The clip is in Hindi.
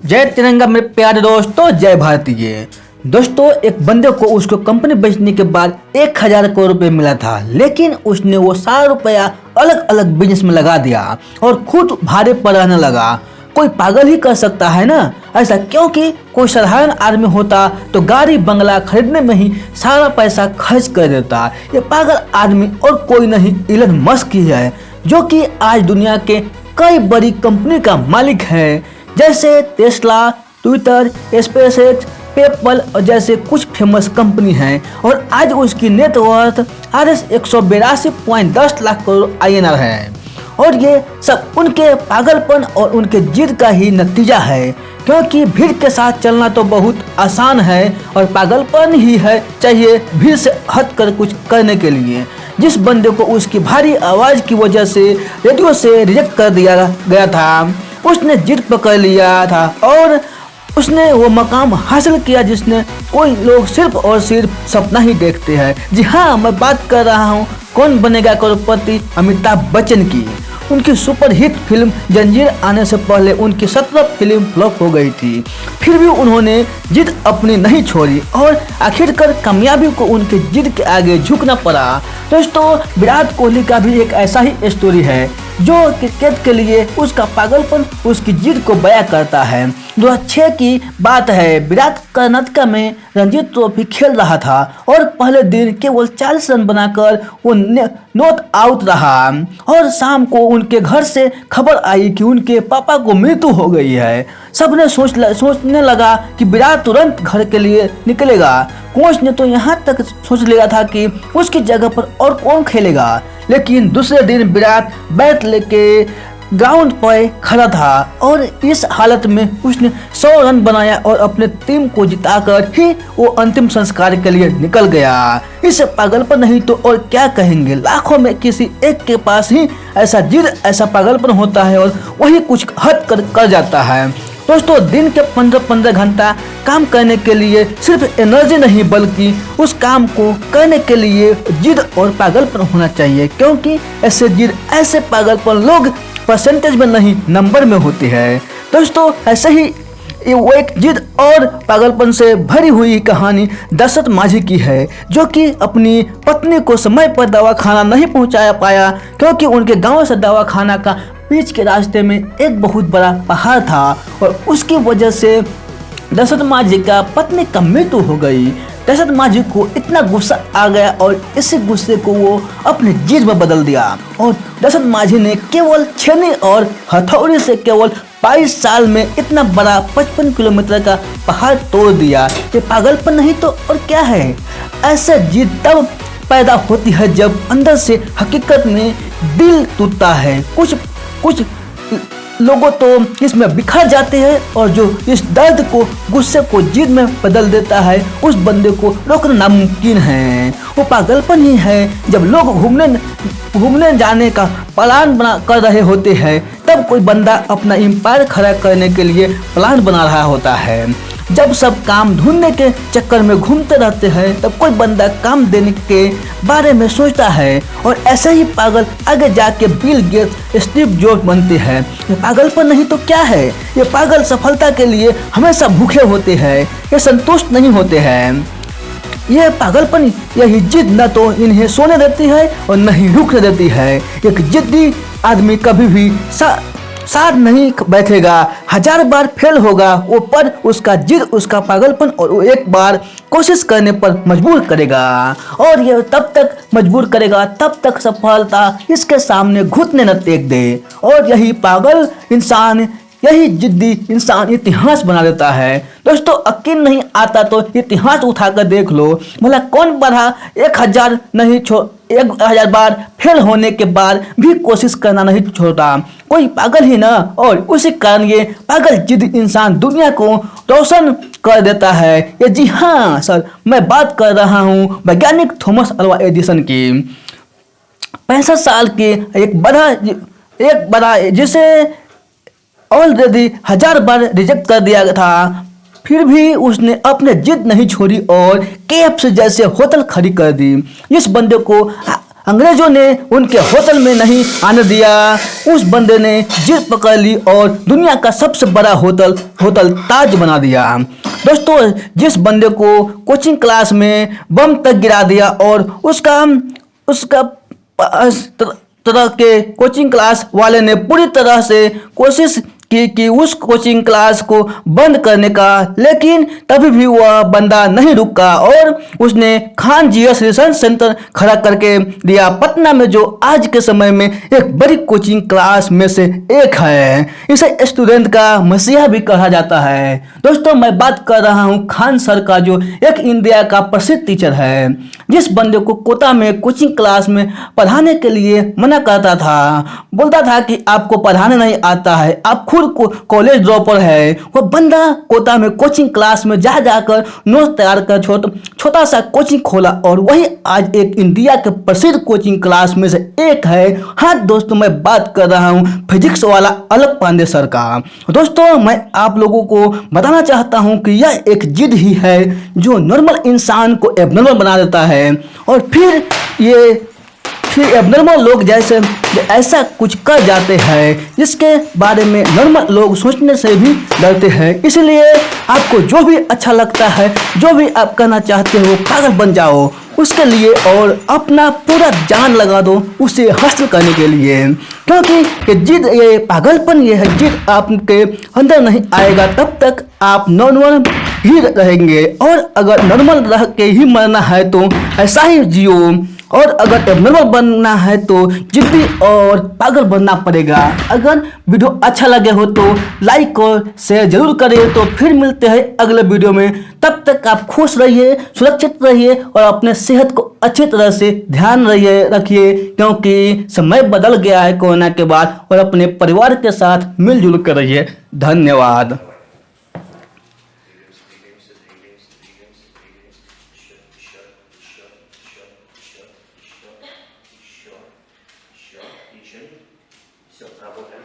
जय तिरंगा मेरे प्यारे दोस्तों, जय भारतीय दोस्तों। एक बंदे को उसको कंपनी बेचने के बाद 1000 करोड़ रुपए मिला था, लेकिन उसने वो सारा रुपया अलग अलग बिजनेस में लगा दिया और खुद भाड़े पर रहने लगा। कोई पागल ही कर सकता है ना ऐसा, क्योंकि कोई साधारण आदमी होता तो गाड़ी बंगला खरीदने में ही सारा पैसा खर्च कर देता। ये पागल आदमी और कोई नहीं, इलन मस्क ही है, जो कि आज दुनिया के कई बड़ी कंपनी का मालिक है, जैसे टेस्ला, ट्विटर, स्पेसएक्स, पेपल और जैसे कुछ फेमस कंपनी हैं। और आज उसकी net worth RS 182.10 lakh crore INR है। और ये सब उनके पागलपन और उनके जिद का ही नतीजा है, क्योंकि भीड़ के साथ चलना तो बहुत आसान है और पागलपन ही है चाहिए भीड़ से हट कर कुछ करने के लिए। जिस बंदे को उसकी भारी आवाज़ की वजह से रेडियो से रिजेक्ट कर दिया गया था, उसने जिद पकड़ लिया था और उसने वो मकाम हासिल किया जिसने कोई लोग सिर्फ और सिर्फ सपना ही देखते हैं। जी हाँ, मैं बात कर रहा हूँ कौन बनेगा करोड़पति अमिताभ बच्चन की। उनकी सुपर हिट फिल्म जंजीर आने से पहले उनकी 17 फिल्म फ्लॉप हो गई थी, फिर भी उन्होंने जिद अपनी नहीं छोड़ी और आखिरकार कामयाबी को उनके जिद के आगे झुकना पड़ा। दोस्तों, विराट कोहली का भी एक ऐसा ही स्टोरी है, जो क्रिकेट के लिए उसका पागलपन उसकी जिद को बयां करता है। 2006 की बात है, विराट कर्नाटक में रणजी ट्रॉफी खेल रहा था और पहले दिन केवल 40 रन बनाकर वो नॉट आउट रहा और शाम को उनके घर से खबर आई कि उनके पापा को मृत्यु हो गई है। सबने सोचने लगा कि विराट तुरंत घर के लिए निकलेगा। कोच ने तो यहाँ तक सोच लिया था कि उसकी जगह पर और कौन खेलेगा, लेकिन दूसरे दिन विराट बैट लेके ग्राउंड पर खड़ा था और इस हालत में उसने 100 रन बनाया और अपने टीम को जिताकर ही वो अंतिम संस्कार के लिए निकल गया। इसे पागलपन नहीं तो और क्या कहेंगे। लाखों में किसी एक के पास ही ऐसा जिद, ऐसा पागलपन होता है और वही कुछ हद कर जाता है। दोस्तों, दिन के 15-15 घंटा काम करने के लिए सिर्फ एनर्जी नहीं बल्कि उस काम को करने के लिए जिद और पागलपन होना चाहिए, क्योंकि ऐसे जिद, ऐसे पागलपन लोग परसेंटेज में नहीं नंबर में होते हैं। दोस्तों, ऐसे ही वो एक जिद और पागलपन से भरी हुई कहानी दशरथ माझी की है, जो कि अपनी पत्नी को समय पर दवाखाना नहीं पहुंचा पाया, क्योंकि उनके गांव से दवाखाना का बीच के रास्ते में एक बहुत बड़ा पहाड़ था और उसकी वजह से दशरथ माझी का पत्नी का मृत्यु हो गई। दशरथ माझी को इतना गुस्सा आ गया और इसी गुस्से को वो अपने जिद में बदल दिया और दशरथ माझी ने केवल छेनी और हथौड़ी से केवल 22 साल में इतना बड़ा 55 किलोमीटर का पहाड़ तोड़ दिया। ये पागलपन नहीं तो और क्या है। ऐसे जिद तब पैदा होती है जब अंदर से हकीकत में दिल टूटता है। कुछ लोगों तो इसमें बिखर जाते हैं और जो इस दर्द को, गुस्से को जिद में बदल देता है, उस बंदे को रोकना नामुमकिन है। वो पागलपन ही है जब लोग घूमने जाने का प्लान कर रहे होते हैं, तब कोई बंदा अपना एम्पायर खड़ा करने के लिए प्लान बना रहा होता है। जब सब काम ढूंढने के चक्कर में घूमते रहते हैं, तब कोई बंदा काम देने के बारे में सोचता है और ऐसे ही पागल आगे जाके बिल गेट्स, स्टीव जॉब्स बनते हैं। ये पागलपन नहीं तो क्या है। ये पागल सफलता के लिए हमेशा भूखे होते हैं, ये संतुष्ट नहीं होते हैं। ये पागलपन, यही जिद न तो इन्हें सोने देती है और न ही रुकने देती है। एक जिद्दी आदमी कभी भी साथ नहीं बैठेगा, 1000 बार फेल होगा वो, पर उसका जिद, उसका पागलपन और वो एक बार कोशिश करने पर मजबूर करेगा और ये तब तक मजबूर करेगा तब तक सफलता इसके सामने घुटने न टेक दे। और यही पागल इंसान, यही जिद्दी इंसान इतिहास बना देता है। दोस्तों, यकीन नहीं आता तो इतिहास उठाकर देख लो, भला कौन बढ़ा 1000 बार फेल होने के बाद भी कोशिश करना नहीं छोड़ा। कोई पागल ही ना, और उसी कारण ये पागल जिद्दी इंसान दुनिया को रोशन कर देता है। ये जी हाँ सर, मैं बात कर रहा हूँ वैज्ञानिक थॉमस अल्वा एडिसन की। 65 साल के एक बड़ा जिसे ऑलरेडी 1000 बार रिजेक्ट कर दिया था, फिर भी उसने अपने जिद नहीं छोड़ी और KFC जैसे होटल खड़ी कर दी। इस बंदे को अंग्रेजों ने उनके होटल में नहीं आने दिया। उस बंदे ने जिद पकड़ ली और दुनिया का सबसे बड़ा होटल ताज बना दिया। दोस्तों, जिस बंदे को कोचिंग क्लास में बम तक गिरा दिया और उसका उसका तरह के कोचिंग क्लास वाले ने पूरी तरह से कोशिश की कि उस कोचिंग क्लास को बंद करने का, लेकिन तभी भी वह बंदा नहीं रुका और उसने खान जीएस रिसर्च सेंटर खड़ा करके दिया पटना में, जो आज के समय में एक बड़ी कोचिंग क्लास में से एक है। इसे स्टूडेंट का मसीहा भी कहा जाता है। दोस्तों, मैं बात कर रहा हूँ खान सर का, जो एक इंडिया का प्रसिद्ध टीचर है, जिस बंदे को कोटा में कोचिंग क्लास में पढ़ाने के लिए मना करता था, बोलता था कि आपको पढ़ाने नहीं आता है, आप खुद को कॉलेज ड्रॉपर है। वो बंदा कोटा में कोचिंग क्लास में जा जाकर नोट्स तैयार कर छोटा सा कोचिंग खोला और वही आज एक इंडिया के प्रसिद्ध कोचिंग क्लास में से एक है। हाँ दोस्तों, मैं बात कर रहा हूँ फिजिक्स वाला अलक पांडे सर का। दोस्तों, मैं आप लोगों को बताना चाहता हूँ कि यह एक जिद ही है जो नॉर्मल इंसान को एबनॉर्मल बना देता है और फिर एबनॉर्मल लोग जैसे ऐसा कुछ कर जाते हैं जिसके बारे में नॉर्मल लोग सोचने से भी डरते हैं। इसलिए आपको जो भी अच्छा लगता है, जो भी आप करना चाहते हो, पागल बन जाओ उसके लिए और अपना पूरा जान लगा दो उसे हासिल करने के लिए, क्योंकि ये पागलपन, ये है जिद आपके अंदर नहीं आएगा तब तक आप नॉर्मल ही रहेंगे। और अगर नॉर्मल रह के ही मरना है तो ऐसा ही जियो, और अगर एबनॉर्मल बनना है तो जिद्दी और पागल बनना पड़ेगा। अगर वीडियो अच्छा लगे हो तो लाइक और शेयर जरूर करें। तो फिर मिलते हैं अगले वीडियो में, तब तक आप खुश रहिए, सुरक्षित रहिए और अपने सेहत को अच्छी तरह से ध्यान रखिए, क्योंकि समय बदल गया है कोरोना के बाद। और अपने परिवार के साथ मिलजुल कर रहिए। धन्यवाद। Еще. Все, работаем.